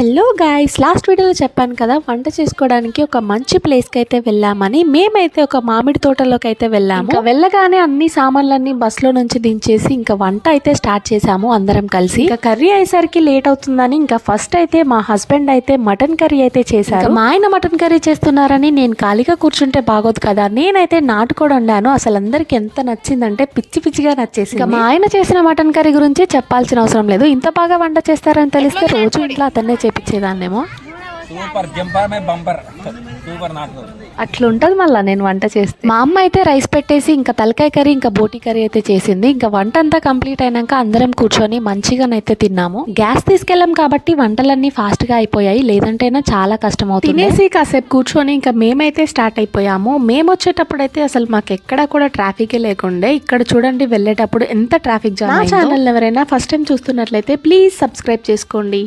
Hello guys, last వీడియోలో చెప్పాను కదా వంట చేసుకోవడానికి ఒక మంచి ప్లేస్కి అయితే వెళ్ళామని. మేమైతే ఒక మామిడి తోటలోకి అయితే వెళ్ళాము. ఇంకా వెళ్ళగానే అన్ని సామాన్లన్నీ బస్సులో నుంచి దించేసి ఇంకా వంట అయితే స్టార్ట్ చేసాము అందరం కలిసి. ఇంకా కర్రీ అయ్యేసరికి లేట్ అవుతుందని ఇంకా ఫస్ట్ అయితే మా హస్బెండ్ అయితే మటన్ కర్రీ అయితే చేశారు. మా ఆయన మటన్ కర్రీ చేస్తున్నారని నేను ఖాళీగా కూర్చుంటే బాగోదు కదా, నేనైతే నాటుకోడి వండాను. అసలు అందరికి ఎంత నచ్చిందంటే పిచ్చి పిచ్చిగా నచ్చేసి. ఇంకా మా ఆయన చేసిన మటన్ కర్రీ గురించి చెప్పాల్సిన అవసరం లేదు. ఇంత బాగా వంట చేస్తారని తెలిస్తే రోజు ఇంట్లో అతన్నే చేపించేదాన్నేమో. సూపర్ జంపర్ మే బంపర్ సూపర్ నాటు అట్లుంటది మళ్ళీ నేను వంట చేస్తే. మా అమ్మ అయితే రైస్ పెట్టేసి ఇంకా తలకాయ కర్రీ ఇంకా బోటి కర్రీ అయితే చేసింది. ఇంకా వంట అంతా కంప్లీట్ అయినాక అందరం కూర్చొని మంచిగానైతే తిన్నాము. గ్యాస్ తీసుకెళ్ళాం కాబట్టి వంటలన్నీ ఫాస్ట్ గా అయిపోయాయి, లేదంటేనే చాలా కష్టం అవుతుంది. తినేసి కాసేపు కూర్చొని ఇంకా మేమైతే స్టార్ట్ అయిపోయాము. మేము వచ్చేటప్పుడు అయితే అసలు మాకు ఎక్కడా కూడా ట్రాఫిక్ లేకుండే. ఇక్కడ చూడండి వెళ్ళేటప్పుడు ఎంత ట్రాఫిక్ జామ్. నా ఛానల్ ఎవరైనా ఫస్ట్ టైం చూస్తున్నట్లయితే ప్లీజ్ సబ్స్క్రైబ్ చేసుకోండి.